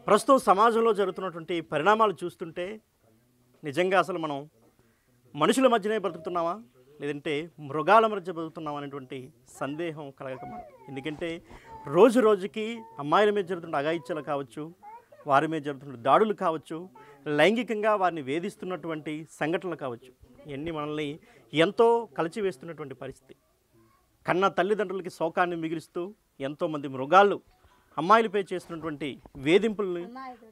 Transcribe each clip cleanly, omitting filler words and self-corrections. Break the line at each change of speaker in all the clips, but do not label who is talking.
ప్రస్తుతం సమాజంలో జరుగుతున్నటువంటి పరిణామాలు చూస్తుంటే నిజంగా అసలు మనం మనుషుల మధ్యనే బ్రతుకుతున్నామా లేదంటే మృగాల మధ్య బ్రతుకుతున్నామా అనేటువంటి సందేహం కలగక మానదు. ఎందుకంటే రోజు రోజుకి అమ్మాయిల మీద జరుగుతున్న అఘాయిత్యాలు కావచ్చు, వారి మీద జరుగుతున్న దాడులు కావచ్చు, లైంగికంగా వారిని వేధిస్తున్నటువంటి సంఘటనలు కావచ్చు, ఇవన్నీ మనల్ని ఎంతో కలిచివేస్తున్నటువంటి పరిస్థితి. కన్న తల్లిదండ్రులకి శోకాన్ని మిగిలిస్తూ ఎంతోమంది మృగాళ్ళు అమ్మాయిలపై చేస్తున్నటువంటి వేధింపుల్ని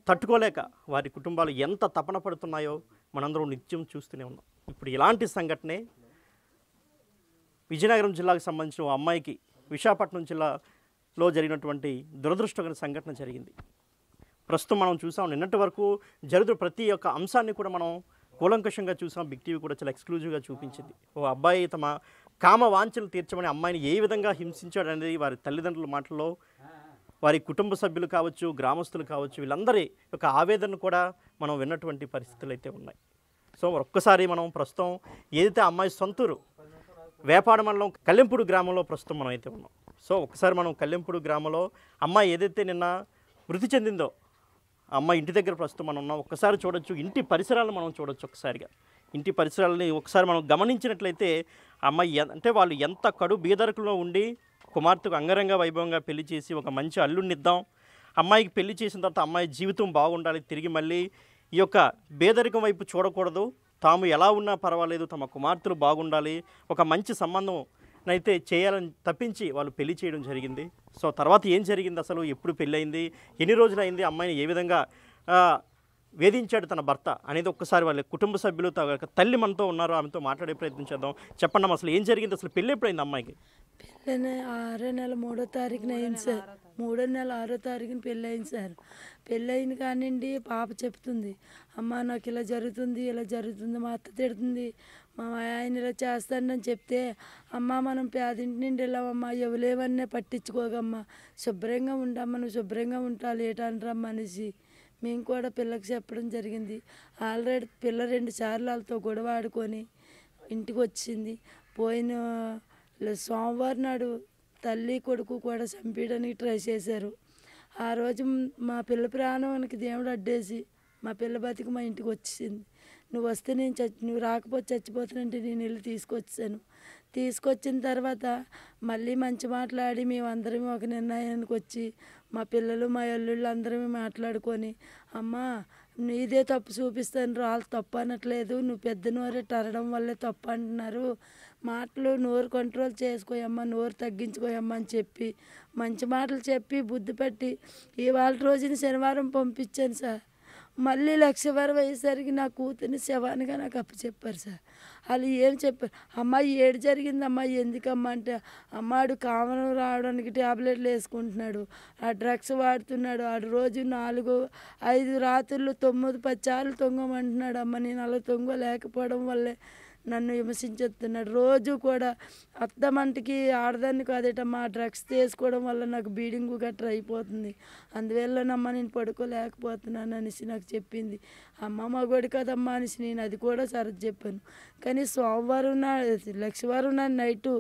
తట్టుకోలేక వారి కుటుంబాలు ఎంత తపన పడుతున్నాయో మనందరం నిత్యం చూస్తూనే ఉన్నాం. ఇప్పుడు ఇలాంటి సంఘటనే విజయనగరం జిల్లాకు సంబంధించిన ఓ అమ్మాయికి విశాఖపట్నం జిల్లాలో జరిగినటువంటి దురదృష్టకర సంఘటన జరిగింది. ప్రస్తుతం మనం చూసాం, నిన్నటి వరకు జరుగుతున్న ప్రతి ఒక్క అంశాన్ని కూడా మనం కూలంకషంగా చూసాం. బిగ్ టీవీ కూడా చాలా ఎక్స్క్లూజివ్గా చూపించింది. ఓ అబ్బాయి తమ కామ వాంఛలు తీర్చమని అమ్మాయిని ఏ విధంగా హింసించాడు అనేది వారి తల్లిదండ్రుల మాటల్లో, వారి కుటుంబ సభ్యులు కావచ్చు, గ్రామస్తులు కావచ్చు, వీళ్ళందరి యొక్క ఆవేదన కూడా మనం విన్నటువంటి పరిస్థితులు అయితే ఉన్నాయి. సో ఒక్కసారి మనం ప్రస్తుతం ఏదైతే అమ్మాయి సొంతూరు వేపాడ మండలం కల్లెంపూడి గ్రామంలో ప్రస్తుతం మనం అయితే ఉన్నాం. సో ఒకసారి మనం కల్లెంపూడి గ్రామంలో అమ్మాయి ఏదైతే నిన్న మృతి చెందిందో ఆ అమ్మాయి ఇంటి దగ్గర ప్రస్తుతం మనం ఉన్నాం. ఒక్కసారి చూడొచ్చు, ఇంటి పరిసరాలను మనం చూడొచ్చు. ఒకసారిగా ఇంటి పరిసరాలని ఒకసారి మనం గమనించినట్లయితే అమ్మాయి అంటే వాళ్ళు ఎంత కడు బీదరికలో ఉండి కుమార్తెకు అంగరంగ వైభవంగా పెళ్లి చేసి ఒక మంచి అల్లుడినిద్దాం, అమ్మాయికి పెళ్లి చేసిన తర్వాత అమ్మాయి జీవితం బాగుండాలి, తిరిగి మళ్ళీ ఈ యొక్క బేదరికం వైపు చూడకూడదు, తాము ఎలా ఉన్నా పర్వాలేదు, తమ కుమార్తెలు బాగుండాలి, ఒక మంచి సంబంధం అయితే చేయాలని తప్పించి వాళ్ళు పెళ్లి చేయడం జరిగింది. సో తర్వాత ఏం జరిగింది, అసలు ఎప్పుడు పెళ్ళయింది, ఎన్ని రోజులైంది, అమ్మాయిని ఏ విధంగా వేధించాడు తన భర్త అనేది ఒక్కసారి వాళ్ళ కుటుంబ సభ్యులు తల్లి మనతో ఉన్నారు, ఆమెతో మాట్లాడే ప్రయత్నం చేద్దాం. చెప్పండి అసలు ఏం జరిగింది, అసలు పెళ్ళి ఎప్పుడైంది అమ్మాయికి?
పెళ్ళి 6వ నెల 3వ తారీఖున అయింది సార్. 3వ నెల 6వ తారీఖున పెళ్ళి అయింది సార్. పెళ్ళి అయింది కానివ్వండి, పాప చెప్తుంది, అమ్మ నాకు ఇలా జరుగుతుంది, ఇలా జరుగుతుంది, మా అత్త తిడుతుంది, మా ఆయన ఇలా చేస్తాడని చెప్తే, అమ్మ మనం పేదింటి నుండి వెళ్ళామమ్మా, ఎవలేవన్నీ పట్టించుకోగమ్మా, శుభ్రంగా ఉండమ్మా, నువ్వు శుభ్రంగా ఉంటాలి ఏటంటారమ్మా అనేసి మేము కూడా పిల్లకి చెప్పడం జరిగింది. ఆల్రెడీ పిల్ల 2 సార్లు వాళ్ళతో గొడవ ఆడుకొని ఇంటికి వచ్చింది. పోయిన సోమవారం నాడు తల్లి కొడుకు కూడా చంపేయడానికి ట్రై చేశారు. ఆ రోజు మా పిల్ల ప్రాణానికి దేవుడు అడ్డేసి మా పిల్ల బతికి మా ఇంటికి వచ్చింది. నువ్వు వస్తే నేను నువ్వు రాకపోతే చచ్చిపోతానంటే నేను వెళ్ళి తీసుకొచ్చాను. తీసుకొచ్చిన తర్వాత మళ్ళీ మంచి మాట్లాడి మేమందరం ఒక నిర్ణయానికి వచ్చి మా పిల్లలు మా అల్లుళ్ళు అందరమే మాట్లాడుకొని, అమ్మ నీదే తప్పు చూపిస్తాను, వాళ్ళు తప్పు అనట్లేదు, నువ్వు పెద్ద నోరు టరడం వల్లే తప్పు అంటున్నారు, మాటలు నోరు కంట్రోల్ చేసుకోయమ్మా, నోరు తగ్గించుకోయమ్మా అని చెప్పి మంచి మాటలు చెప్పి బుద్ధి పెట్టి ఇవాళ రోజున శనివారం పంపించాను సార్. మళ్ళీ 1,20,000 అయ్యేసరికి నా కూతుర్ని శవానిగా నాకు అప్పచెప్పారు సార్. వాళ్ళు ఏం చెప్పారు, అమ్మాయి ఏడు జరిగిందమ్మా, ఎందుకమ్మా అంటే, అమ్మాడు కామనం రావడానికి ట్యాబ్లెట్లు వేసుకుంటున్నాడు, ఆ డ్రగ్స్ వాడుతున్నాడు, ఆడు రోజు 4-5 రాత్రులు 9-10 సార్లు తొంగమంటున్నాడు. అమ్మ నేను అలా తొంగలేకపోవడం వల్లే నన్ను విమర్శించేస్తున్నాడు. రోజు కూడా అత్తమంటికి ఆడదాన్ని కాదేటమ్మా, డ్రగ్స్ తీసుకోవడం వల్ల నాకు బీడింగు గట్రా అయిపోతుంది, అందువల్లనమ్మా నేను పడుకోలేకపోతున్నాను అనేసి నాకు చెప్పింది. అమ్మ మగోడు కదమ్మా అనేసి నేను అది కూడా సరది చెప్పాను. కానీ సోమవారం లక్షవారం నైటు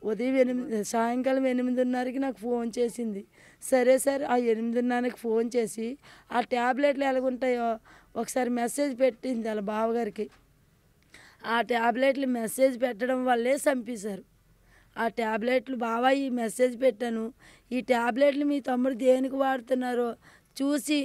ఉదయం సాయంకాలం 8:30కి నాకు ఫోన్ చేసింది. సరే సార్ ఆ 8:30కి ఫోన్ చేసి ఆ ట్యాబ్లెట్లు ఎలాగుంటాయో ఒకసారి మెసేజ్ పెట్టింది వాళ్ళ బావగారికి. ఆ ట్యాబ్లెట్లు మెసేజ్ పెట్టడం వల్లే చంపేశారు. ఆ ట్యాబ్లెట్లు బావా ఈ మెసేజ్ పెట్టాను, ఈ ట్యాబ్లెట్లు మీ తమ్ముడు దేనికి వాడుతున్నారో చూసి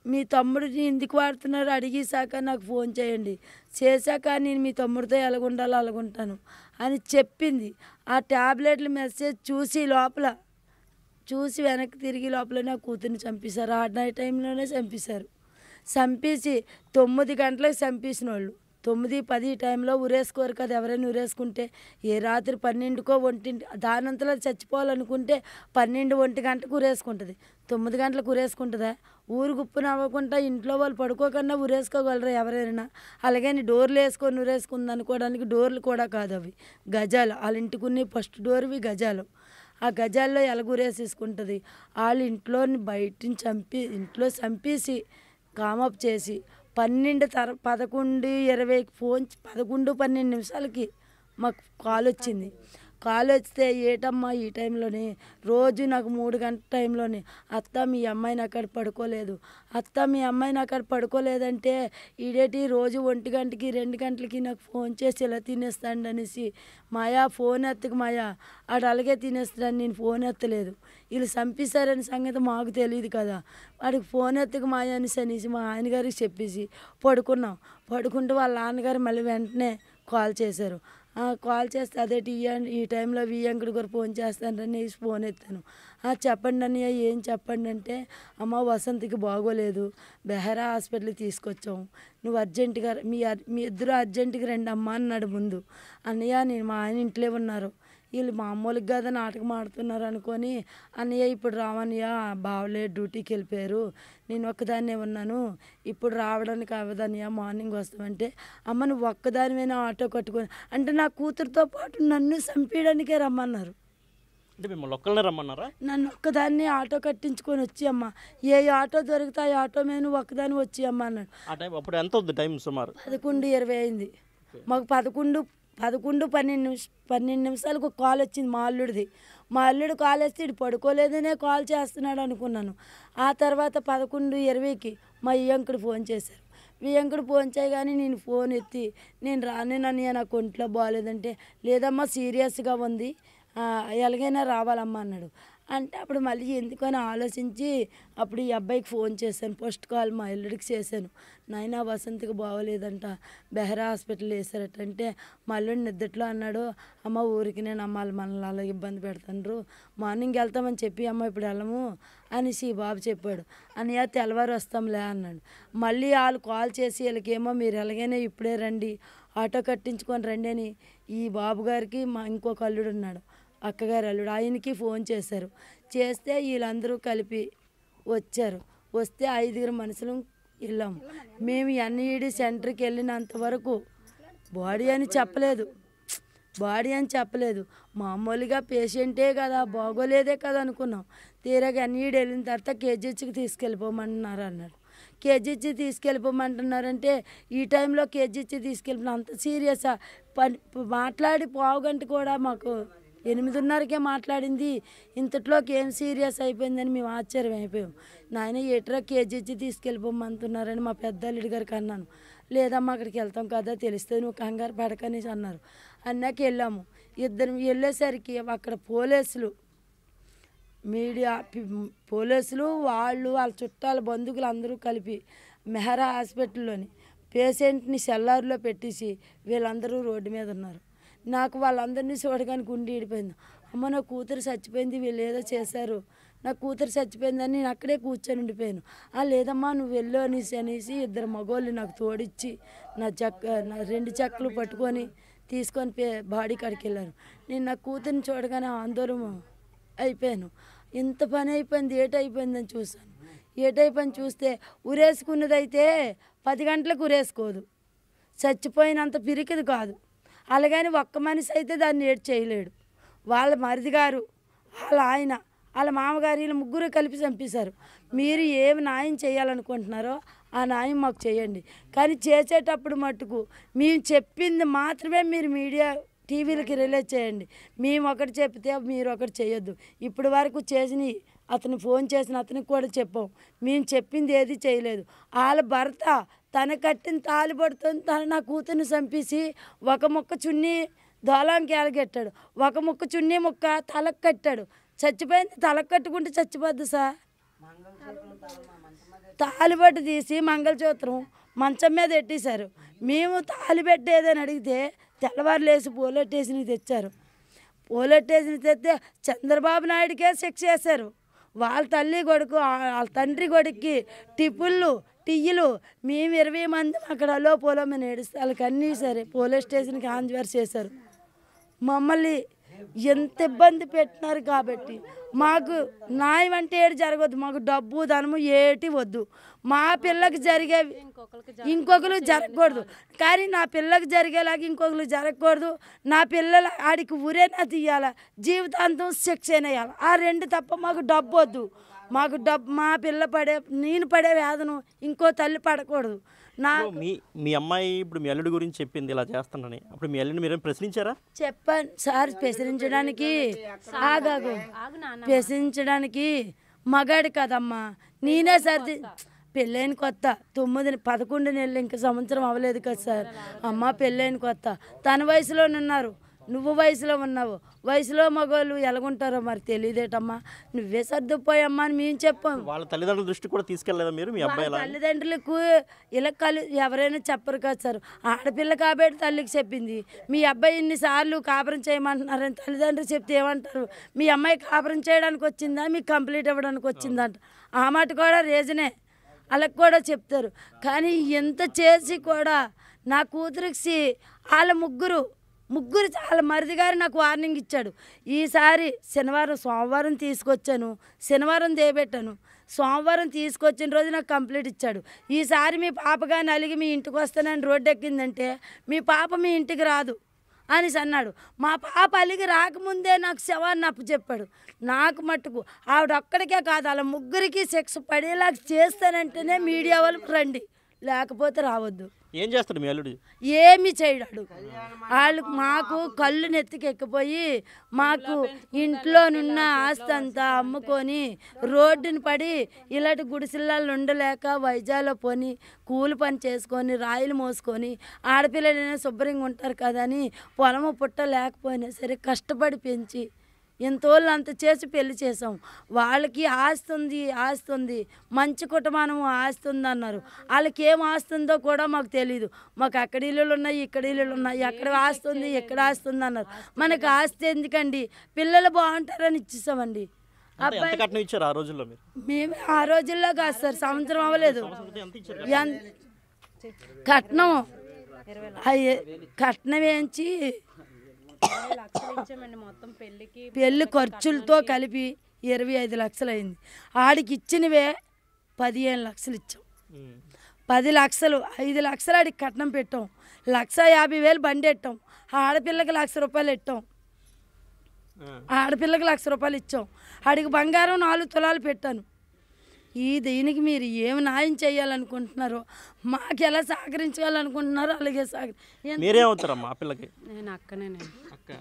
మీ తమ్ముడిని ఎందుకు వాడుతున్నారో అడిగేశాక నాకు ఫోన్ చేయండి, చేశాక నేను మీ తమ్ముడితో ఎలాగుండాలో అలాగుంటాను అని చెప్పింది. ఆ ట్యాబ్లెట్లు మెసేజ్ చూసి వెనక్కి తిరిగి లోపల నా కూతుర్ని చంపేశారు. ఆ నైట్ టైంలోనే చంపేశారు. చంపేసి 9 గంటలకు చంపేసిన వాళ్ళు 9-10 టైంలో ఉరేసుకోరు కదా, ఎవరైనా ఉరేసుకుంటే ఏ రాత్రి 12కో 1 దానంతలో చచ్చిపోవాలనుకుంటే 12-1 గంటకు ఉరేసుకుంటుంది. 9 గంటలకు ఉరేసుకుంటుందా? ఊరు గుప్పున అవ్వకుండా ఇంట్లో వాళ్ళు పడుకోకుండా ఉరేసుకోగలరా ఎవరైనా? అలాగని డోర్లు వేసుకొని ఉరేసుకుంది అనుకోవడానికి డోర్లు కూడా కాదు, అవి గజాలు. వాళ్ళ ఇంటికున్న ఫస్ట్ డోర్వి గజాలు. ఆ గజాల్లో ఎలాగురేసేసుకుంటుంది. వాళ్ళు ఇంట్లో చంపేసి కామప్ చేసి 11-20 ఫోన్ 11-12 నిమిషాలకి మాకు కాల్ వచ్చింది. కాల్ వస్తే ఏటమ్మా ఈ టైంలోనే రోజు నాకు 3 గంటల టైంలోనే అత్త మీ అమ్మాయిని అక్కడ పడుకోలేదు, అత్త మీ అమ్మాయిని అక్కడ పడుకోలేదంటే ఈడేటి రోజు 1 గంటకి 2 గంటలకి నాకు ఫోన్ చేసి ఇలా తినేస్తాడు అనేసి మాయా ఫోన్ ఎత్తకు మాయా ఆడు అలాగే తినేస్తాడు, నేను ఫోన్ ఎత్తలేదు, వీళ్ళు చంపేశారని సంగతి మాకు తెలియదు కదా, వాడికి ఫోన్ ఎత్తకు మాయా అనేసి మా ఆయనగారికి చెప్పేసి పడుకుంటూ వాళ్ళ నాన్నగారు మళ్ళీ వెంటనే కాల్ చేశారు. కాల్ చేస్తే అదేటి ఈ టైంలో వియ్యంకుడు గారు ఫోన్ చేస్తానని ఫోన్ ఎత్తాను. చెప్పండి అన్నయ్య ఏం చెప్పండి అంటే, అమ్మ వసంతికి బాగోలేదు, బెహరా హాస్పిటల్కి తీసుకొచ్చాం, నువ్వు అర్జెంటుగా మీ ఇద్దరు అర్జెంటుగా రండి అమ్మ అన్నాడు ముందు. అన్నయ్య నేను మా ఆయన ఇంట్లో ఉన్నారు, వీళ్ళు మామూలుగా కదా నాటకం ఆడుతున్నారు అనుకొని అన్నయ్య ఇప్పుడు రావన్నయ్య బావలే డ్యూటీకి వెళ్ళిపోయారు, నేను ఒక్కదాన్నే ఉన్నాను, ఇప్పుడు రావడానికి అవ్వదన్నయ్య మార్నింగ్ వస్తామంటే, అమ్మ నువ్వు ఒక్కదానివైనా ఆటో కట్టుకొని అంటే నా కూతురుతో పాటు నన్ను చంపేయడానికే రమ్మన్నారు.
అంటే మిమ్మల్ని ఒక్కళ్ళనే రమ్మన్నారా?
నన్ను ఒక్కదాన్ని ఆటో కట్టించుకొని వచ్చి అమ్మ ఏ ఆటో దొరికితే ఆ ఆటో మీద నువ్వు ఒక్కదాన్ని వచ్చి అమ్మ అన్నాడు.
ఆ టైం అప్పుడు ఎంత అవుతుంది టైం సుమారు?
11:20 అయింది. మాకు 12 నిమిషాలకు కాల్ వచ్చింది మా అల్లుడిది. మా అల్లుడు కాల్ వేస్తే ఇటు పడుకోలేదనే కాల్ చేస్తున్నాడు అనుకున్నాను. ఆ తర్వాత 11:20కి మా వియ్యంకుడు ఫోన్ చేశారు. వియ్యంకుడు ఫోన్ చేయగానే నేను ఫోన్ ఎత్తి నేను రానేనన్నయ్య నాకు ఒంట్లో బాగాలేదంటే, లేదమ్మా సీరియస్గా ఉంది, ఎలాగైనా రావాలమ్మా అన్నాడు. అంటే అప్పుడు మళ్ళీ ఎందుకని ఆలోచించి అప్పుడు ఈ అబ్బాయికి ఫోన్ చేశాను, ఫస్ట్ కాల్ మా అల్లుడికి చేశాను. నాయన వసంతకి బాగోలేదంట, బెహరా హాస్పిటల్ వేసారటంటే మా అల్లుడు నిద్దట్లో అన్నాడు, అమ్మ ఊరికి నేను అమ్మాలి మనల్ని అలా ఇబ్బంది పెడతాండ్రు, మార్నింగ్ వెళ్తామని చెప్పి అమ్మ ఇప్పుడు వెళ్ళము అనేసి బాబు చెప్పాడు. అన్నయ్య తెల్లవారు వస్తాంలే అన్నాడు. మళ్ళీ వాళ్ళు కాల్ చేసి వీళ్ళకేమో మీరు ఎలాగైనా ఇప్పుడే రండి, ఆటో కట్టించుకొని రండి అని ఈ బాబు గారికి మా ఇంకొక అల్లుడు ఉన్నాడు, అక్కగారు అల్లుడు, ఆయనకి ఫోన్ చేశారు. చేస్తే వీళ్ళందరూ కలిపి వచ్చారు. వస్తే 5 మనుషులు వెళ్ళాము. మేము ఎన్ఈడి సెంటర్కి వెళ్ళినంత వరకు బాడీ అని చెప్పలేదు, మామూలుగా పేషెంటే కదా బాగోలేదే కదా అనుకున్నాం. తీరాగా ఎన్ఈడి వెళ్ళిన తర్వాత కేజీహెచ్కి తీసుకెళ్ళిపోమన్నారు అన్నాడు. కేజీహెచ్ తీసుకెళ్ళిపోమంటున్నారంటే ఈ టైంలో కేజీహెచ్ తీసుకెళ్ళిపోయిన అంత సీరియసా? మాట్లాడి పావుగంట కూడా మాకు 8:30కే మాట్లాడింది, ఇంతట్లోకి ఏం సీరియస్ అయిపోయిందని మేము ఆశ్చర్యం అయిపోయాం. నాయన ఏట్రా కేజీహెచ్ తీసుకెళ్ళిపోమంటున్నారని మా పెద్ద అల్లుడి గారికి అన్నాను. లేదమ్మా అక్కడికి వెళ్తాం కదా తెలుస్తుంది నువ్వు కంగారు పడకనేసి అన్నారు. అన్నాక వెళ్ళాము. ఇద్దరు వెళ్ళేసరికి అక్కడ పోలీసులు వాళ్ళ చుట్టాల బంధువులు అందరూ కలిపి మెహరా హాస్పిటల్లోని పేషెంట్ని సెల్లార్లో పెట్టేసి వీళ్ళందరూ రోడ్డు మీద ఉన్నారు. నాకు వాళ్ళందరినీ చూడగానే గుండె ఈడిపోయింది. అమ్మ నా కూతురు చచ్చిపోయింది, వీళ్ళు ఏదో చేశారు, నా కూతురు చచ్చిపోయిందని నేను అక్కడే కూర్చొని ఉండిపోయాను. లేదమ్మా నువ్వు వెళ్ళు అనేసి 2 మగోళ్ళు నాకు తోడిచ్చి నా 2 చెక్కలు పట్టుకొని తీసుకొని బాడీ కాడికి వెళ్ళాను. నేను నా కూతురిని చూడగానే ఆందోళన అయిపోయాను. ఇంత పని అయిపోయింది, ఏటైపోయిందని చూశాను. ఏటైపోయింది చూస్తే ఉరేసుకున్నదైతే 10 గంటలకు ఉరేసుకోదు, చచ్చిపోయినంత పిరికిది కాదు. అలాగని ఒక్క మనిషి అయితే దాన్ని ఏడు చేయలేడు. వాళ్ళ మరిదిగారు, వాళ్ళ ఆయన, వాళ్ళ మామగారు వీళ్ళు ముగ్గురు కలిపి చంపేశారు. మీరు ఏమి న్యాయం చేయాలనుకుంటున్నారో ఆ న్యాయం మాకు చేయండి, కానీ చేసేటప్పుడు మట్టుకు మేము చెప్పింది మాత్రమే మీరు మీడియా టీవీలకి రిలీజ్ చేయండి. మేము ఒకటి చెప్తే మీరు ఒకటి చేయొద్దు. ఇప్పటి వరకు చేసిన అతను ఫోన్ చేసిన అతనికి కూడా చెప్పాం, మేము చెప్పింది ఏది చేయలేదు. వాళ్ళ భర్త తన కట్టిన తాలిబడుతుంది, తను నా కూతుర్ని చంపేసి ఒక ముక్క చున్నీ దోలానికి ఎలగెట్టాడు, ఒక ముక్క చున్నీ ముక్క తలకు కట్టాడు. చచ్చిపోయింది, తలకు కట్టుకుంటే చచ్చిపోద్ది సార్. తాలిబట్టు తీసి మంగళసూత్రం మంచం మీద పెట్టేశారు. మేము తాలి పెట్టేదని అడిగితే తెల్లవారు లేసి పోలీస్ స్టేషన్కి తెచ్చారు. పోలీస్ స్టేషన్కి తెస్తే చంద్రబాబు నాయుడికే శిక్ష చేశారు. వాళ్ళ తల్లి కొడుకు వాళ్ళ తండ్రి కొడుక్కి టియ్యలు మేము 20 మంది అక్కడ పోలమని ఏడిస్తే వాళ్ళకి అన్నీ సరే పోలీస్ స్టేషన్కి హాంజ్వర్ చేశారు. మమ్మల్ని ఎంత ఇబ్బంది పెట్టినారు. కాబట్టి మాకు న్యాయం అంటే ఏడు జరగవద్దు, మాకు డబ్బు ధనము ఏటి వద్దు. మా పిల్లకి జరిగేవి ఇంకొకరు జరగకూడదు, కానీ నా పిల్లకి జరిగేలాగా ఇంకొకరు జరగకూడదు. నా పిల్లల ఆడికి ఊరేనా తీయాల, జీవితాంతం శిక్ష వేయాలి. ఆ 2 తప్ప మాకు డబ్బు వద్దు. మాకు మా పిల్ల నేను పడే వేదన ఇంకో తల్లి పడకూడదు.
మీ అమ్మాయి ఇప్పుడు మీ అల్లుడి గురించి చెప్పింది ఇలా చేస్తానని, అప్పుడు మీ అల్లుడిని మీరేం ప్రశ్నించారా?
చెప్పాను సార్, ప్రశ్నించడానికి ప్రశ్నించడానికి మగాడు కదమ్మా, నేనే సర్ది పెళ్ళైన కొత్త 11 నెలలు ఇంకా సంవత్సరం అవ్వలేదు కదా సార్. అమ్మ పెళ్ళైన కొత్త, తన వయసులోనున్నారు, నువ్వు వయసులో ఉన్నావు. వయసులో మగవాళ్ళు ఎలాగుంటారో మరి తెలియదేటమ్మా, నువ్వే సర్దుపోయమ్మా అని మేము చెప్పాం.
వాళ్ళ తల్లిదండ్రుల దృష్టి కూడా తీసుకెళ్ళలేదా మీరు? మీ అబ్బాయి
తల్లిదండ్రులకు ఇలా ఎవరైనా చెప్పరు కదా సార్. ఆడపిల్ల కాబట్టి తల్లికి చెప్పింది, మీ అబ్బాయి ఇన్నిసార్లు కాపురం చేయమంటున్నారని తల్లిదండ్రులు చెప్తే ఏమంటారు? మీ అమ్మాయి కాపురం చేయడానికి వచ్చిందా, మీకు కంప్లీట్ అవ్వడానికి వచ్చిందంట. ఆ మాట కూడా రీజనే, వాళ్ళకి కూడా చెప్తారు. కానీ ఎంత చేసి కూడా నా కూతురికి వాళ్ళ ముగ్గురు చాలా మరిది గారు నాకు వార్నింగ్ ఇచ్చాడు. ఈసారి సోమవారం తీసుకొచ్చాను, శనివారం దేబెట్టాను, సోమవారం తీసుకొచ్చిన రోజు నాకు కంప్లీట్ ఇచ్చాడు. ఈసారి మీ పాప కానీ అలిగి మీ ఇంటికి వస్తానని రోడ్డు ఎక్కిందంటే మీ పాప మీ ఇంటికి రాదు అనేసి అన్నాడు. మా పాప అలిగి రాకముందే నాకు శవాన్ని అప్పచెప్పాడు. నాకు మట్టుకు ఆవిడ ఒక్కడికే కాదు, అలా ముగ్గురికి శిక్ష పడేలాగా చేస్తానంటేనే మీడియా వాళ్ళు రండి, లేకపోతే రావద్దు.
ఏం చేస్తాడు మీ అల్లుడు?
ఏమి చేయడాడు. వాళ్ళు మాకు కళ్ళు నెత్తికెక్కిపోయి మాకు ఇంట్లోనున్న ఆస్తి అంతా అమ్ముకొని రోడ్డుని పడి ఇలాంటి గుడిసెల్లో ఉండలేక వైజాగ్లో పోని కూలి పని చేసుకొని రాయిలు మోసుకొని ఆడపిల్లలైనా శుభ్రంగా ఉంటారు కదా అని పొలము పుట్ట లేకపోయినా సరే కష్టపడి పెంచి ఎంతోళ్ళు అంత చేసి పెళ్లి చేసాం. వాళ్ళకి ఆస్తి ఉంది, మంచి కుటుంబం ఆస్తి ఉంది అన్నారు. వాళ్ళకి ఏం ఆస్తి ఉందో కూడా మాకు తెలియదు. మాకు అక్కడ ఇల్లులు ఉన్నాయి, ఇక్కడ ఇల్లులు ఉన్నాయి, ఎక్కడ ఆస్తి ఉంది, ఎక్కడ ఆస్తి ఉంది అన్నారు. మనకు ఆస్తి ఎందుకండి, పిల్లలు బాగుంటారని ఇచ్చేసామండి.
ఇచ్చారు ఆ రోజుల్లో?
మేము ఆ రోజుల్లో కాదు సార్, సంవత్సరం అవ్వలేదు. కట్నం వేయించి పెళ్లి ఖర్చులతో కలిపి 25 లక్షలు అయింది. ఆడికి ఇచ్చినవే 15 లక్షలు ఇచ్చాం. 10 లక్షలు 5 లక్షలు ఆడికి కట్నం పెట్టాం. 1,50,000 బండి పెట్టాం. ఆడపిల్లకి 1,00,000 రూపాయలు పెట్టాం. ఆడపిల్లకి 1,00,000 రూపాయలు ఇచ్చాం. ఆడికి బంగారం 4 తులాలు పెట్టాను. దీనికి మీరు ఏమి న్యాయం చేయాలనుకుంటున్నారో, మాకు ఎలా సహకరించాలనుకుంటున్నారో అలాగే
మీరేమవుతారమ్మా ఆ పిల్లకి?
నేను అక్కనేనండి.
అక్క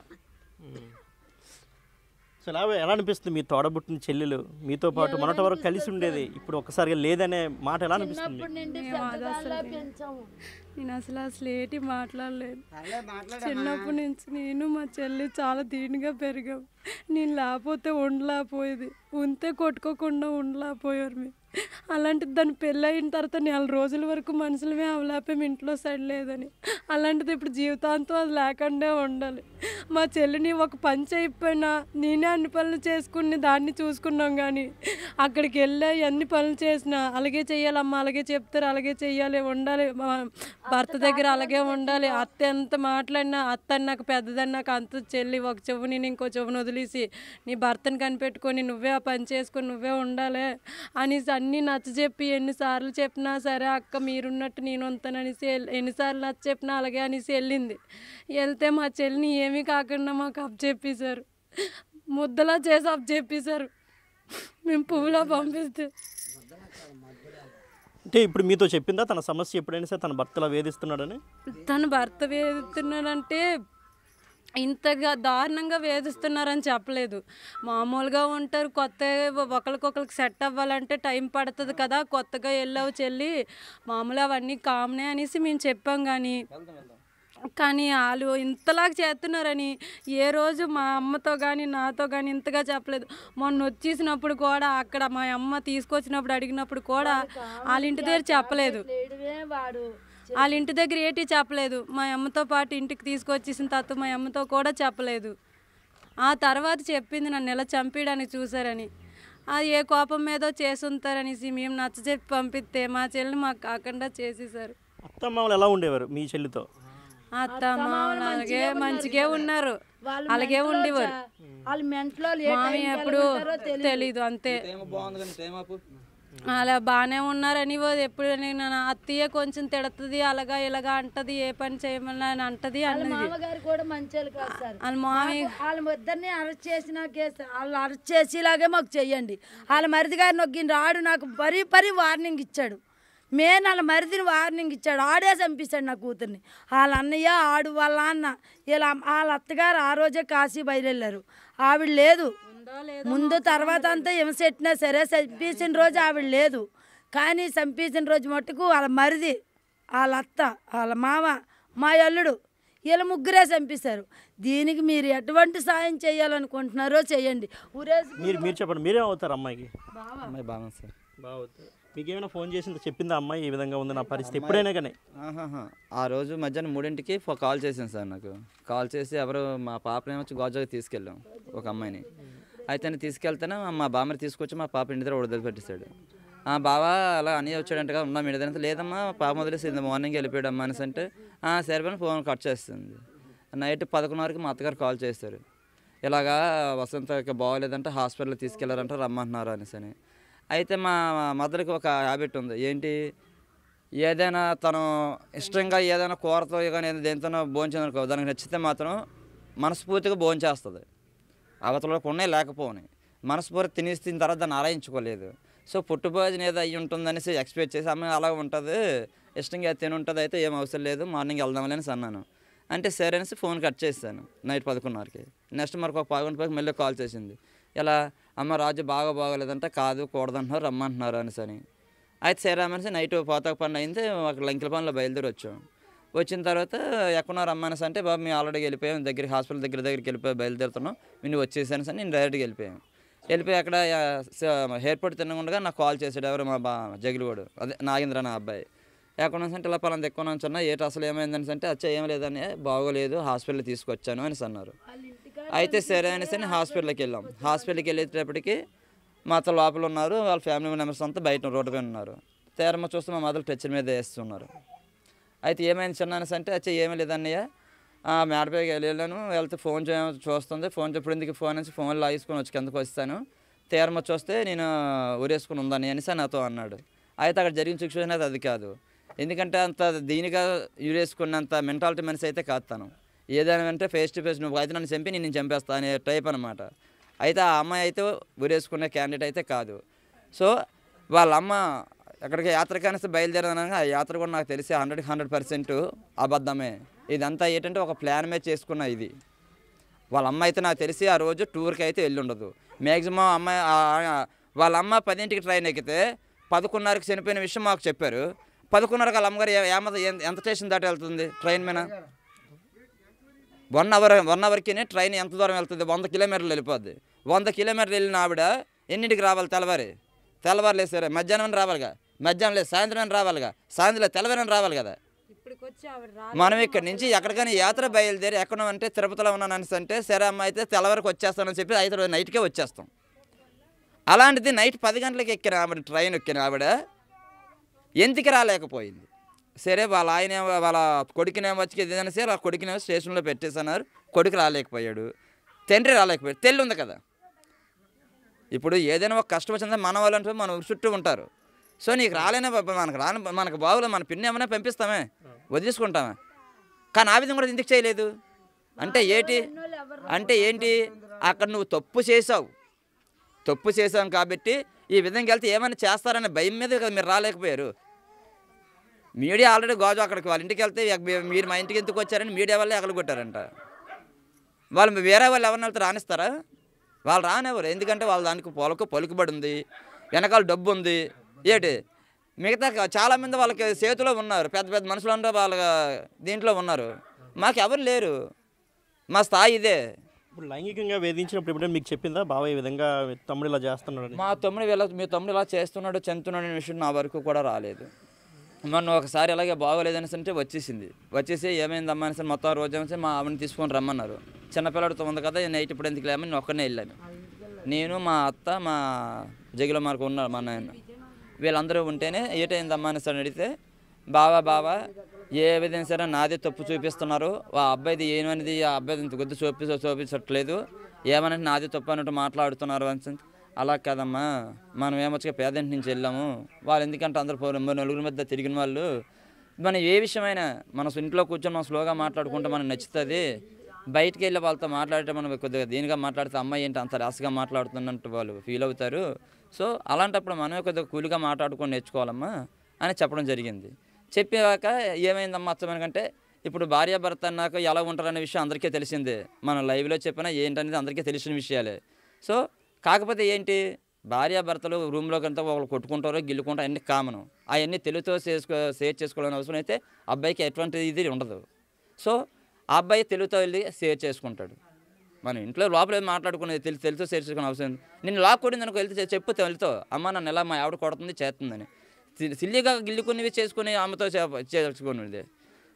అసలు ఎలా అనిపిస్తుంది? మీ తోడబుట్టిన చెల్లెలు మీతో పాటు మొన్నటి వరకు కలిసి ఉండేది, ఇప్పుడు ఒక్కసారిగా లేదనే మాట ఎలా అనిపిస్తుంది?
నేను అసలు ఏటి మాట్లాడలేదు. చిన్నప్పటి నుంచి నేను మా చెల్లి చాలా దీనిగా పెరిగాం. నేను లేకపోతే ఉండలేకపోయేది, ఉంటే కొట్టుకోకుండా ఉండలేకపోయారు మేము. అలాంటిది దాని పెళ్ళి అయిన తర్వాత 4 రోజుల వరకు మనుషులమే అవలేపేమి ఇంట్లో సైడ్ లేదని. అలాంటిది ఇప్పుడు జీవితాంతం అది లేకుండా ఉండాలి. మా చెల్లిని ఒక పని చేయకపోయినా నేనే అన్ని పనులు చేసుకుని దాన్ని చూసుకున్నాం. కానీ అక్కడికి వెళ్ళా అన్ని పనులు చేసినా అలాగే చెయ్యాలమ్మా, అలాగే చెప్తారు, అలాగే చెయ్యాలి, ఉండాలి, భర్త దగ్గర అలాగే ఉండాలి. అత్త ఎంత మాట్లాడినా, అత్త నాకు పెద్దదని నాకు అంత చెల్లి ఒక చెవు నేను ఇంకో చెవును వదిలేసి నీ భర్తను కనిపెట్టుకొని నువ్వే ఆ పని చేసుకొని నువ్వే ఉండాలి అనేసి అన్నీ నచ్చజెప్పి ఎన్నిసార్లు చెప్పినా సరే అక్క మీరున్నట్టు నేను ఉంటాననేసి ఎన్నిసార్లు నచ్చ చెప్పినా అలాగే అనేసి వెళ్ళింది. వెళ్తే మా చెల్లిని ఏమీ కాకుండా మాకు అప్పచెప్పేశారు, ముద్దలా చేసి అప్పచెప్పేశారు. మేము పువ్వులా పంపిస్తే
అంటే ఇప్పుడు మీతో చెప్పిందా తన సమస్య ఎప్పుడైనా సరే తన భర్తలా వేధిస్తున్నాడని?
తన భర్త వేధిస్తున్నాడంటే ఇంతగా దారుణంగా వేధిస్తున్నారని చెప్పలేదు. మామూలుగా ఉంటారు, కొత్త ఒకరికొకరికి సెట్ అవ్వాలంటే టైం పడుతుంది కదా, కొత్తగా వెళ్ళావు చెల్లి, మామూలు అవన్నీ కామనే అనేసి మేము చెప్పాం. కానీ వాళ్ళు ఇంతలాగా చేస్తున్నారని ఏ రోజు మా అమ్మతో కానీ నాతో కానీ ఇంతగా చెప్పలేదు. మొన్న వచ్చేసినప్పుడు కూడా అక్కడ మా అమ్మ తీసుకొచ్చినప్పుడు అడిగినప్పుడు కూడా వాళ్ళ ఇంటి దగ్గర చెప్పలేదు, వాళ్ళ ఇంటి దగ్గర ఏటి చెప్పలేదు. మా అమ్మతో పాటు ఇంటికి తీసుకొచ్చేసిన తర్వాత మా అమ్మతో కూడా చెప్పలేదు. ఆ తర్వాత చెప్పింది నన్ను ఎలా చంపేయడానికి చూసారని. అది ఏ కోపం మీదో చేసి ఉంటారనేసి మేము నచ్చజెప్పి పంపిస్తే మా చెల్లిని మాకు కాకుండా చేసేసారు.
అత్తమ్మలు ఎలా ఉండేవారు మీ చెల్లితో?
అత్తమ్మ అలాగే మంచిగా ఉన్నారు, అలాగే ఉండేవారు. మామయ్య ఎప్పుడు తెలీదు అంతే. అలా బాగానే ఉన్నారని ఎప్పుడు నా అత్తయ్య కొంచెం తిడుతుంది అలాగా ఇలాగా అంటది ఏ పని చేయమని అని అంటది అన్నది
మామగారు కూడా మంచోళ్ళు కాదు సార్.
వాళ్ళ మామయ్య
వాళ్ళ ఇద్దరిని అరెస్ట్ చేసిన కేసు వాళ్ళు అరెస్ట్ చేసేలాగే మాకు చెయ్యండి. వాళ్ళ మరిది గారిని నొగ్గిన రాడు నాకు పరి వార్నింగ్ ఇచ్చాడు. వాళ్ళ మరిదిని వార్నింగ్ ఇచ్చాడు. ఆడే చంపిస్తాడు నా కూతుర్ని. వాళ్ళ అన్నయ్య ఆడు వాళ్ళ అన్న ఇలా వాళ్ళ అత్తగారు ఆ రోజే కాశీ బయలుదేరారు. ఆవిడ లేదు ముందు తర్వాత అంతా హింసెట్టినా సరే చంపేసిన రోజు ఆవిడ లేదు. కానీ చంపేసిన రోజు మట్టుకు వాళ్ళ మరిది వాళ్ళ అత్త వాళ్ళ మామ మా అల్లుడు వీళ్ళ ముగ్గురే చంపేశారు. దీనికి మీరు ఎటువంటి సాయం చేయాలనుకుంటున్నారో చేయండి.
మీరు చెప్పండి, మీరే అవుతారు అమ్మాయికి?
అమ్మాయి బాగా సార్
బాగుంది. మీకు ఏమైనా ఫోన్ చేసిందో చెప్పిందా అమ్మాయి ఈ విధంగా ఉంది నా పరిస్థితి ఎప్పుడైనా కానీ?
ఆ రోజు మధ్యాహ్నం 3ంటికి కాల్ చేశాను సార్. నాకు కాల్ చేసి ఎవరు మా పాపని వచ్చి గోజాకి తీసుకెళ్ళాం ఒక అమ్మాయిని. అయితే తీసుకెళ్తేనే మా బామ్మని తీసుకొచ్చి మా పాప ఇంటి దగ్గర వదిలిపెట్టేశాడు. బావా అలా అని వచ్చాడంటగా ఉన్నా మీ దగ్గర. లేదమ్మా పాప వదిలేసింది మార్నింగ్ వెళ్ళిపోయాడు అమ్మా అనేసి అంటే సరిపోయిన ఫోన్ కట్ చేస్తుంది. నైట్ 11:30కి మా అత్తగారు కాల్ చేస్తారు. ఇలాగా వసంత బాగోలేదంటే హాస్పిటల్కి తీసుకెళ్లారంటే రమ్మంటున్నారు అనేసి అని. అయితే మా మదర్కి ఒక హ్యాబిట్ ఉంది. ఏంటి, ఏదైనా తను ఇష్టంగా ఏదైనా కూరతో కానీ దేనితోనో భోంచేదనుకో దానికి నచ్చితే మాత్రం మనస్ఫూర్తిగా భోంచేస్తుంది. అవతలకు ఉన్నాయి లేకపోని మనస్ఫూర్తి తినేసిన తర్వాత దాన్ని ఆరాయించుకోలేదు. సో పుట్టుభోజనం ఏదో అయ్యి ఉంటుందనేసి ఎక్స్పెక్ట్ చేసి అమ్మాయి అలా ఉంటుంది ఇష్టంగా తిని ఉంటుంది అయితే ఏం అవసరం లేదు మార్నింగ్ వెళ్దామని అనేసి అన్నాను. అంటే సరే అనేసి ఫోన్ కట్ చేశాను నైట్ 11:30కి. నెక్స్ట్ మరొక 11:10కి మళ్ళీ కాల్ చేసింది. ఇలా అమ్మ రాజు బాగోలేదంటే కాదు కూడదంటున్నారు రమ్మంటున్నారు అనేసి అని. అయితే సరే అనేసి నైట్ పోతాక పని అయింది. అక్కడ లంకిల పనిలో బయలుదేరి వచ్చాం. వచ్చిన తర్వాత ఎక్కడో రమ్మనేసి అంటే బాబు మేము ఆల్రెడీ వెళ్ళిపోయాం దగ్గరికి హాస్పిటల్ దగ్గరికి వెళ్ళిపోయి బయలుదేరుతున్నాం నువ్వు వచ్చేసాను అని నేను డైరెక్ట్గా వెళ్ళిపోయి అక్కడ ఎయిర్పోర్ట్ తినకుండా నాకు కాల్ చేశాడు. ఎవరు మా జగిలివాడు అదే నాగేంద్ర నా అబ్బాయి. ఎక్కడ అంటే ఇలా పలానా ఎక్కువ నుంచి అన్నా ఏంటి అసలు ఏమైందని అంటే అచ్చా ఏం లేదని బాగోలేదు హాస్పిటల్కి తీసుకొచ్చాను అనేసి అన్నారు. అయితే సరే అనేసి హాస్పిటల్కి వెళ్ళాం. హాస్పిటల్కి వెళ్ళేటప్పటికి మాతో లోపల ఉన్నారు వాళ్ళ ఫ్యామిలీ మెంబర్స్ అంతా బయట రోడ్డు పైన ఉన్నారు. తేరమ్మ చూస్తే మా మదర్ టెచ్చర్ మీద వేస్తున్నారు. అయితే ఏమైంది చిన్న అనేసి అంటే అచ్చా ఏమీ లేదన్నయ్య మేడపైకి వెళ్ళాను వెళ్తే ఫోన్ చూస్తుంది. ఫోన్ ఇప్పుడు ఎందుకు ఫోన్ అనేసి ఫోన్లో లాగేసుకొని వచ్చి కిందకు వస్తాను. తేరమ్మ చూస్తే నేను ఊరేసుకుని ఉందని అనేసి నాతో అన్నాడు. అయితే అక్కడ జరిగిన సిచ్యువేషన్ అయితే అది కాదు. ఎందుకంటే అంత దీనిగా యూరేసుకున్నంత మెంటాలిటీ మనిషి అయితే కాదు తను. ఏదైనా అంటే ఫేస్ టు ఫేస్ నువ్వు అయితే నన్ను చంపి నేను చంపేస్తా అనే టైప్ అనమాట. అయితే ఆ అమ్మాయి అయితే ఊరేసుకునే క్యాండిడేట్ అయితే కాదు. సో వాళ్ళ అమ్మ అక్కడికి యాత్రకనేసి బయలుదేరదనగా ఆ యాత్ర కూడా నాకు తెలిసి 100% అబద్ధమే. ఇదంతా ఏంటంటే ఒక ప్లాన్ మీద చేసుకున్న ఇది. వాళ్ళ అమ్మ అయితే నాకు తెలిసి ఆ రోజు టూర్కి అయితే వెళ్ళి ఉండదు. మ్యాక్సిమం అమ్మాయి వాళ్ళ అమ్మ 10ంటికి ట్రైన్ ఎక్కితే 11:30కి చనిపోయిన విషయం మాకు చెప్పారు. 11:30కి వాళ్ళ అమ్మగారు ఎంత స్టేషన్ దాటి వెళ్తుంది ట్రైన్ మీద? 1 అవర్కి ట్రైన్ ఎంత దూరం వెళ్తుంది? 100 కిలోమీటర్లు వెళ్ళిపోద్ది. 100 కిలోమీటర్లు వెళ్ళిన ఆవిడ ఎన్నింటికి రావాలి? తెల్లవారు లేదు సరే మధ్యాహ్నం రావాలిగా, మధ్యాహ్నం లేదు సాయంత్రం రావాలిగా, సాయంత్రం తెల్లవారని రావాలి కదా. మనం ఇక్కడ నుంచి ఎక్కడికైనా యాత్ర బయలుదేరి ఎక్కడ అంటే తిరుపతిలో ఉన్నాను అనేసి అంటే సరే అమ్మ అయితే తెల్లవారికి వచ్చేస్తానని చెప్పి 5 నైట్కే వచ్చేస్తాం. అలాంటిది నైట్ 10 గంటలకు ఎక్కిన ఆవిడ ట్రైన్ ఎక్కిన ఆవిడ ఎందుకు రాలేకపోయింది? సరే వాళ్ళ ఆయన వాళ్ళ కొడుకునేమో వచ్చి ఏదైనా సరే ఆ కొడుకునేమో స్టేషన్లో పెట్టేస్తున్నారు. కొడుకు రాలేకపోయాడు, తండ్రి రాలేకపోయాడు. తెల్లి ఉంది కదా. ఇప్పుడు ఏదైనా ఒక కష్టం వచ్చిందా మన వాళ్ళు అంటే మన చుట్టూ ఉంటారు. సో నీకు రాలేనే మనకు బాగులేదు మన పిన్ని ఏమైనా పంపిస్తామే వదిలేసుకుంటామే. కానీ ఆ విధంగా కూడా ఎందుకు చేయలేదు అంటే ఏంటి అక్కడ నువ్వు తప్పు చేసావు కాబట్టి ఈ విధంగా వెళ్తే ఏమైనా చేస్తారనే భయం మీద కదా మీరు రాలేకపోయారు. మీడియా ఆల్రెడీ గాజు అక్కడికి వాళ్ళ ఇంటికి వెళ్తే మీరు మా ఇంటికి ఎందుకు వచ్చారని మీడియా వాళ్ళే ఎగలు కొట్టారంట. వాళ్ళు వేరే వాళ్ళు ఎవరిని వెళ్తే రానిస్తారా? వాళ్ళు రానివ్వరు. ఎందుకంటే వాళ్ళ దానికి పలుకుబడి ఉంది, వెనకాల డబ్బు ఉంది. మిగతా చాలామంది వాళ్ళకి చేతిలో ఉన్నారు, పెద్ద పెద్ద మనుషులు అంటే వాళ్ళ దీంట్లో ఉన్నారు. మాకు ఎవరు లేరు, మా స్థాయి ఇదే.
ఇప్పుడు లైంగికంగా వేధించినప్పుడు ఎప్పుడైనా మీకు చెప్పిందా బావ ఈ విధంగా తమ్ముడు ఇలా చేస్తున్నాడు?
మీ తమ్ముడు ఇలా చేస్తున్నాడు చెందుతున్నాడు అనే విషయం నా వరకు కూడా రాలేదు. మొన్న ఒకసారి అలాగే బాగోలేదనేసి అంటే వచ్చేసి ఏమైందమ్మా అనేసి మొత్తం రోజు అనేసి మా ఆవిడని తీసుకొని రమ్మన్నారు. చిన్నపిల్లడితో ఉంది కదా నైట్ ఇప్పుడు ఎందుకు లేమని నేను ఒక్కనే వెళ్ళాను. నేను మా అత్త మా జగిలో మార్కు ఉన్నారు మా నాయన వీళ్ళందరూ ఉంటేనే ఏటైందమ్మా అనేసి అడిగితే బావా ఏ విధంగా సరే నాదే తప్పు చూపిస్తున్నారు, ఆ అబ్బాయిది ఏమనేది ఆ అబ్బాయిది ఇంత గుద్దు చూపించట్లేదు, ఏమనంటే నాదే తప్పు అన్నట్టు మాట్లాడుతున్నారు అని అలా కాదమ్మా, మనం ఏమొచ్చగా పేదంటి నుంచి వెళ్ళాము, వాళ్ళు ఎందుకంటే అందరూ నలుగురి మధ్య తిరిగిన వాళ్ళు, మనం ఏ విషయమైనా మన ఇంట్లో కూర్చొని మనం స్లోగా మాట్లాడుకుంటే మనకు నచ్చుతుంది. బయటికి వెళ్ళి వాళ్ళతో మాట్లాడితే మనం కొద్దిగా దీనిగా మాట్లాడితే అమ్మాయి ఏంటి అంత రాసిగా మాట్లాడుతున్నట్టు వాళ్ళు ఫీల్ అవుతారు. సో అలాంటప్పుడు మనమే కొద్దిగా కూలిగా మాట్లాడుకొని నేర్చుకోవాలమ్మా అని చెప్పడం జరిగింది. చెప్పాక ఏమైందమ్మా అచ్చమనకంటే, ఇప్పుడు భార్యాభర్త అన్నాక ఎలా ఉంటారనే విషయం అందరికీ తెలిసిందే. మనం లైవ్లో చెప్పినా ఏంటనేది అందరికీ తెలిసిన విషయాలే. సో కాకపోతే ఏంటి, భార్యాభర్తలు రూమ్లోకి అంతా వాళ్ళు కొట్టుకుంటారో గిల్లుకుంటారో అన్నీ కామను. అవన్నీ తెలుగుతో షేర్ చేసుకోవాలని అవసరం అయితే అబ్బాయికి ఎటువంటి ఇది ఉండదు. సో ఆ అబ్బాయి తెలుగుతో వెళ్ళి షేర్ చేసుకుంటాడు. మనం ఇంట్లో లోపల మాట్లాడుకునేది తెలుగుతో షేర్ చేసుకునే అవసరం. నేను లాక్ కొట్టింది అనుకో వెళ్తే చెప్పు వెళ్తావు, అమ్మ నన్ను ఎలా మా ఆవిడ కొడుతుంది చేస్తుందని. సిల్లిగా గిల్లుకునేవి చేసుకుని ఆమెతో చేసుకునేది.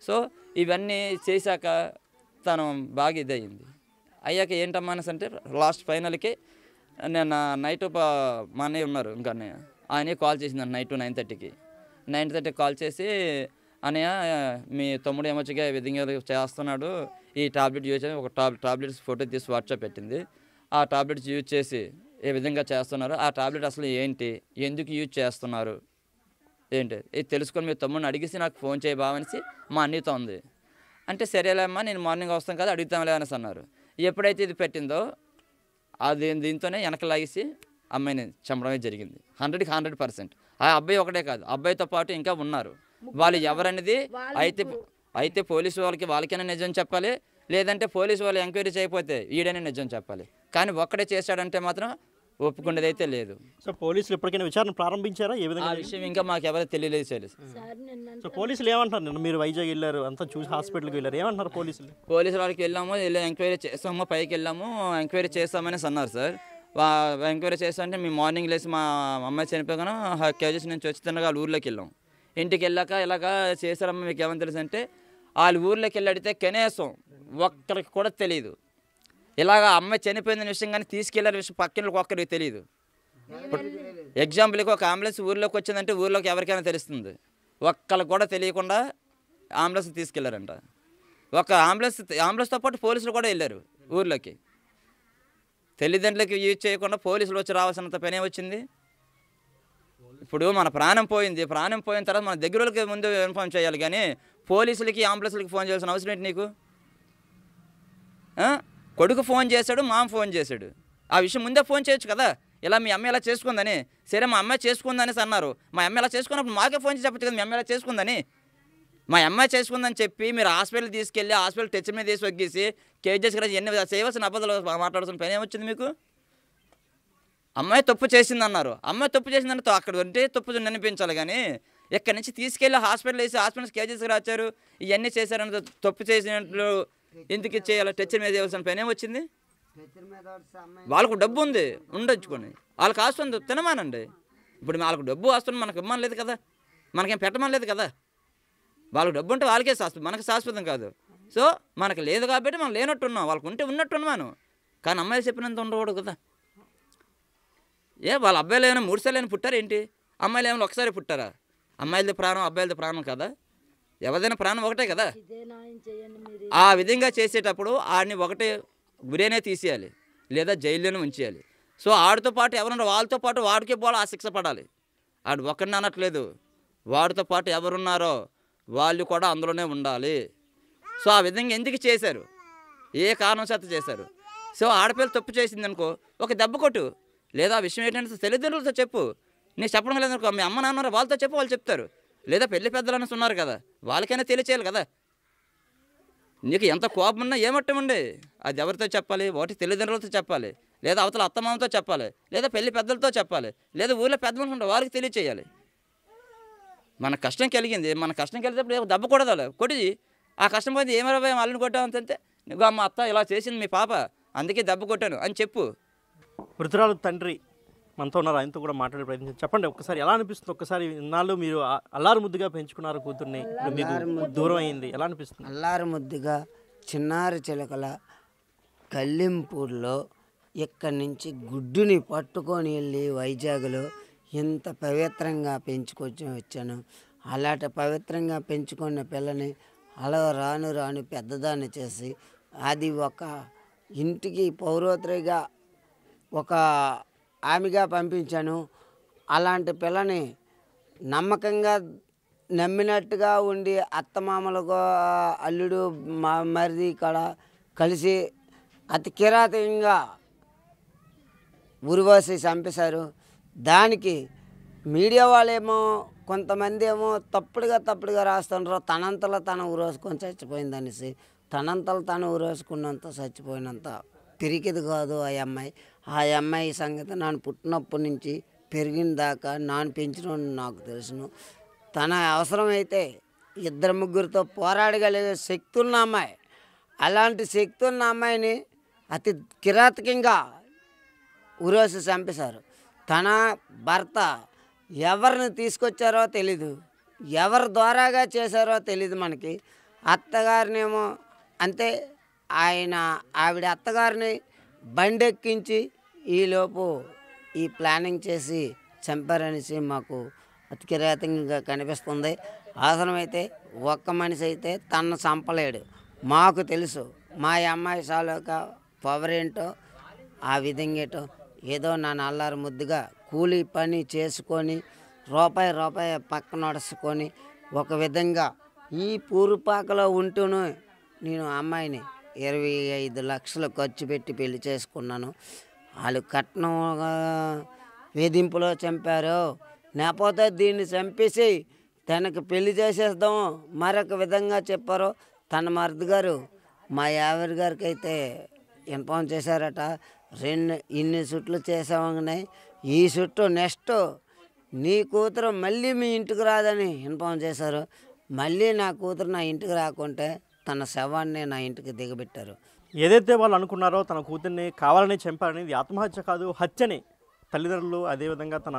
సో ఇవన్నీ చేశాక తను బాగా ఇదయింది. అయ్యాక ఏంటమ్మా అనేసి అంటే లాస్ట్ ఫైనల్కి నేను నైట్ మా అన్నయ్య ఉన్నారు ఇంకా అన్నయ్య, ఆయన కాల్ చేసింది నైట్ 9:30కి. 9:30కి కాల్ చేసి, అన్నయ్య మీ తమ్ముడు ఏమొచ్చిగా ఈ విధంగా చేస్తున్నాడు, ఈ టాబ్లెట్ యూజ్ చేసి ఒక టాబ్లెట్స్ ఫోటో తీసి వాట్సాప్ పెట్టింది. ఆ టాబ్లెట్స్ యూజ్ చేసి ఏ విధంగా చేస్తున్నారు, ఆ టాబ్లెట్ అసలు ఏంటి, ఎందుకు యూజ్ చేస్తున్నారు ఏంటి ఇది తెలుసుకొని మీ తమ్ముడిని అడిగేసి నాకు ఫోన్ చేయ బావనేసి మా అన్నయ్యతో ఉంది. అంటే సరేలేమ్మా నేను మార్నింగ్ వస్తాను కదా అడుగుతాంలే అనేసి అన్నారు. ఎప్పుడైతే ఇది పెట్టిందో అది దీంతోనే వెనక లాగేసి అమ్మాయిని చంపడమే జరిగింది. 100% ఆ అబ్బాయి ఒకటే కాదు, అబ్బాయితో పాటు ఇంకా ఉన్నారు. వాళ్ళు ఎవరనేది అయితే పోలీసు వాళ్ళకైనా నిజం చెప్పాలి, లేదంటే పోలీసు వాళ్ళు ఎంక్వైరీ చేయకపోతే ఈడైనా నిజం చెప్పాలి. కానీ ఒక్కడే చేశాడంటే మాత్రం ఒప్పుకునేది అయితే లేదు.
సో పోలీసులు ఇప్పటికైనా విచారణ ప్రారంభించారా? ఏ విధంగా
ఆ విషయం ఇంకా మాకు ఎవరైతే తెలియలేదు సార్.
సో పోలీసులు ఏమంటారు? నిన్న మీరు వైజాగ్ వెళ్ళారు, అంతా చూసి హాస్పిటల్కి వెళ్ళారు, ఏమంటున్నారు పోలీసులు?
పోలీసు వాళ్ళకి వెళ్ళాము, ఎంక్వైరీ చేస్తాము, పైకి వెళ్ళాము, ఎంక్వైరీ చేస్తామనేసి అన్నారు సార్. ఎంక్వైరీ చేస్తామంటే మేము మార్నింగ్ లేసి మా అమ్మాయి చనిపోగానే కేజెస్ నుంచి వచ్చిందనగా వాళ్ళ ఊర్లోకి వెళ్ళాం. ఇంటికి వెళ్ళాక ఇలాగా చేశారమ్మా మీకు ఏమని తెలుసు అంటే, వాళ్ళ ఊర్లోకి వెళ్ళి అడిగితే కనీసం ఒక్కరికి కూడా తెలియదు. ఇలాగ అమ్మాయి చనిపోయిన విషయం కానీ తీసుకెళ్ళిన విషయం పక్కన ఒక్కరికి తెలియదు. ఎగ్జాంపుల్కి ఒక అంబులెన్స్ ఊర్లోకి వచ్చిందంటే ఊర్లోకి ఎవరికైనా తెలుస్తుంది. ఒక్కరికి కూడా తెలియకుండా అంబులెన్స్ తీసుకెళ్లారంట. ఒక అంబులెన్స్తో పాటు పోలీసులు కూడా వెళ్ళారు ఊర్లోకి. తల్లిదండ్రులకి యూజ్ చేయకుండా పోలీసులు వచ్చి రావాల్సినంత పనే వచ్చింది. ఇప్పుడు మన ప్రాణం పోయింది, ప్రాణం పోయిన తర్వాత మన దగ్గరకి ముందు ఇన్ఫార్మ్ చేయాలి, కానీ పోలీసులకి అంబులెన్స్లకి ఫోన్ చేయాల్సిన అవసరం ఏంటి నీకు? కొడుకు ఫోన్ చేశాడు, మామ ఫోన్ చేశాడు, ఆ విషయం ముందే ఫోన్ చేయొచ్చు కదా. ఇలా మీ అమ్మ ఇలా చేసుకుందని. సరే మా అమ్మాయి చేసుకుందనేసి అన్నారు, మా అమ్మ ఇలా చేసుకున్నప్పుడు మాకే ఫోన్ చేసి చెప్పచ్చు కదా మీ అమ్మ ఇలా చేసుకుందని. మా అమ్మాయి చేసుకుందని చెప్పి మీరు హాస్పిటల్ తీసుకెళ్ళి హాస్పిటల్ టచ్ మీద తీసి వగ్గేసి కేజెస్ కూడా ఎన్ని చేయవలసిన అబద్ధాలు మాట్లాడాల్సిన పని ఏమొచ్చింది మీకు? అమ్మాయి తప్పు చేసిందన్నారు, అమ్మాయి తప్పు చేసిందంటే అక్కడ ఉంటే తప్పు నినిపించాలి, కానీ ఇక్కడి నుంచి తీసుకెళ్ళి హాస్పిటల్ వేసి హాస్పిటల్ కేజెస్ రాచారు, ఇవన్నీ చేశారని తప్పు చేసినట్లు ఎందుకు చేయాలి? టచ్ మీద వేయాల్సిన పని ఏమొచ్చింది? వాళ్ళకు డబ్బు ఉంది ఉండొచ్చుకొని, వాళ్ళకి ఆస్తుంది తినమానండి. ఇప్పుడు వాళ్ళకు డబ్బు వస్తుంది, మనకు ఇమ్మని లేదు కదా, మనకేం పెట్టమని లేదు కదా. వాళ్ళకి డబ్బు ఉంటే వాళ్ళకే శాశ్వతం, మనకు శాశ్వతం కాదు. సో మనకు లేదు కాబట్టి మనం లేనట్టున్నాం, వాళ్ళకు ఉంటే ఉన్నట్టున్నాను. కానీ అమ్మాయిలు చెప్పినంత ఉండకూడదు కదా. వాళ్ళ అబ్బాయిలు ఏమైనా 3 సార్లు పుట్టారు ఏంటి? అమ్మాయిలు ఏమైనా ఒకసారి పుట్టారా? అమ్మాయిలది ప్రాణం అబ్బాయిలది ప్రాణం కదా, ఎవరిదైనా ప్రాణం ఒకటే కదా. ఆ విధంగా చేసేటప్పుడు ఆడిని ఒకటే గురేనే తీసేయాలి, లేదా జైల్లోనే ఉంచేయాలి. సో ఆడితో పాటు ఎవరున్నారు వాళ్ళతో పాటు వాడికే పోవాలి, ఆ శిక్ష పడాలి. ఆడు ఒక్కడిని అనట్లేదు, వాడితో పాటు ఎవరున్నారో వాళ్ళు కూడా అందులోనే ఉండాలి. సో ఆ విధంగా ఎందుకు చేశారు, ఏ కారణం చేత చేశారు? సో ఆడపిల్ల తప్పు చేసింది అనుకో ఒక దెబ్బ కొట్టు, లేదా ఆ విషయం ఏంటంటే తల్లిదండ్రులతో చెప్పు. నీకు చెప్పడం లేదనుకో మీ అమ్మ నాన్న వాళ్ళతో చెప్పు, వాళ్ళు చెప్తారు. లేదా పెళ్లి పెద్దలు అనేసి ఉన్నారు కదా, వాళ్ళకైనా తెలియచేయాలి కదా. నీకు ఎంత కోపం ఉన్నా ఏమట్టమండి, అది ఎవరితో చెప్పాలి? ఒకటి తల్లిదండ్రులతో చెప్పాలి, లేదా అవతల అత్తమామతో చెప్పాలి, లేదా పెళ్లి పెద్దలతో చెప్పాలి, లేదా ఊళ్ళో పెద్ద మనుషులు ఉంటారు వాళ్ళకి తెలియచేయాలి. మన కష్టం కలిగింది, మన కష్టం కలిగినప్పుడు దెబ్బ కొడదాలి, కొట్టి ఆ కష్టం పోతే ఏమరా వాళ్ళని కొట్టావు అంతే. నువ్వు అమ్మ అత్త ఇలా చేసింది మీ పాప అందుకే దెబ్బ కొట్టాను అని చెప్పు.
మృతురాలు తండ్రి మనతో ఉన్నారు, ఆయనతో కూడా మాట్లాడే ప్రయత్నం చెప్పండి. ఒక్కసారి ఎలా అనిపిస్తుంది? ఒక్కసారి ఇన్నాళ్ళు మీరు అల్లారు ముద్దుగా పెంచుకున్నారు కూతుర్ని, మీకు దూరం అయింది, ఎలా అనిపిస్తుంది?
అల్లారు ముద్దుగా చిన్నారి చిలకల కల్లింపూర్లో ఇక్కడి నుంచి గుడ్డుని పట్టుకొని వెళ్ళి వైజాగ్లో ఎంత పవిత్రంగా పెంచుకొచ్చి వచ్చాను. అలాంటి పవిత్రంగా పెంచుకున్న పిల్లని అలా రాను రాను పెద్దదాన్ని చేసి అది ఒక ఇంటికి పౌరోత్రిగా ఒక ఆమెగా పంపించాను. అలాంటి పిల్లని నమ్మకంగా నమ్మినట్టుగా ఉండి అత్తమామలకు అల్లుడు మరిది ఇక్కడ కలిసి అతి కిరాతకంగా ఉరివేసి చంపేశారు. దానికి మీడియా వాళ్ళేమో కొంతమంది ఏమో తప్పుడుగా రాస్తుండ్రు, తనంతలో తను ఉరేసుకొని చచ్చిపోయిందనేసి. తనంతలో తను ఉరేసుకున్నంత చచ్చిపోయినంత పిరికిది కాదు ఆ అమ్మాయి సంగతి నాన్న పుట్టినప్పటి నుంచి పెరిగిన దాకా నాన్న పెంచిన నాకు తెలుసును. తన అవసరమైతే 2-3 పోరాడగలిగే శక్తి ఉన్న అమ్మాయి. అలాంటి శక్తి ఉన్న అమ్మాయిని అతి కిరాతకంగా ఉరేసి చంపేశారు. తన భర్త ఎవరిని తీసుకొచ్చారో తెలీదు, ఎవరి ద్వారాగా చేశారో తెలీదు మనకి. అత్తగారినేమో అంతే, ఆవిడ అత్తగారిని బండెక్కించి ఈలోపు ఈ ప్లానింగ్ చేసి చంపారనేసి మాకు అతి కిరాతకంగా కనిపిస్తుంది. అవసరమైతే ఒక్క మనిషి అయితే తను చంపలేడు. మాకు తెలుసు మా అమ్మాయి సాలోక పవర్ ఏంటో, ఆ విధంగా ఏంటో. ఏదో నా నల్లారు ముద్దుగా కూలీ పని చేసుకొని రూపాయి పక్కన నడుచుకొని ఒక విధంగా ఈ పూరుపాకలో ఉంటూనే నేను అమ్మాయిని 25 లక్షలు ఖర్చు పెట్టి పెళ్లి చేసుకున్నాను. వాళ్ళు కట్నం వేధింపులో చంపారు. లేకపోతే దీన్ని చంపేసి తనకు పెళ్లి చేసేద్దాం మరొక విధంగా చెప్పారు. తన మరిది గారు మా యావరి గారికి అయితే ఇన్ఫార్మ్ చేశారట. ఇన్ని చుట్లు చేసామని ఈ చుట్టూ నెక్స్ట్ నీ కూతురు మళ్ళీ మీ ఇంటికి రాదని ఇన్ఫార్మ్ చేశారు. మళ్ళీ నా కూతురు నా ఇంటికి రాకుంటే తన శవాన్ని నా ఇంటికి దిగబెట్టారు.
ఏదైతే వాళ్ళు అనుకున్నారో తన కూతుర్ని కావాలని చంపారనేది ఆత్మహత్య కాదు, హత్యని తల్లిదండ్రులు అదేవిధంగా తన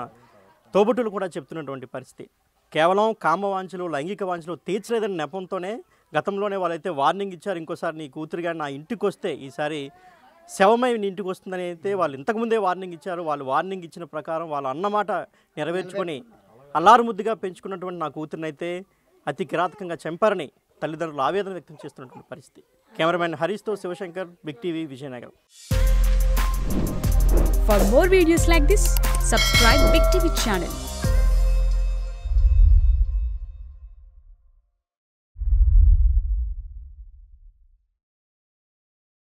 తోబుట్టులు కూడా చెప్తున్నటువంటి పరిస్థితి. కేవలం కామవాంఛలు, లైంగిక వాంఛలు తీర్చలేదని నెపంతోనే గతంలోనే వాళ్ళైతే వార్నింగ్ ఇచ్చారు. ఇంకోసారి నీ కూతురుగా నా ఇంటికి వస్తే ఈసారి శవమై నీ ఇంటికి వస్తుందని అయితే వాళ్ళు ఇంతకుముందే వార్నింగ్ ఇచ్చారు. వాళ్ళు వార్నింగ్ ఇచ్చిన ప్రకారం వాళ్ళ అన్నమాట నెరవేర్చుకొని అల్లారు ముద్దుగా పెంచుకున్నటువంటి నా కూతురిని అయితే అతి కిరాతకంగా చంపారని తల్లిదండ్రులు ఆవేదన వ్యక్తం చేస్తున్నటువంటి పరిస్థితి. కెమెరామెన్ హరీష్తో Shivashankar, big TV, Vizianagaram.
For more videos like this, subscribe Big TV channel.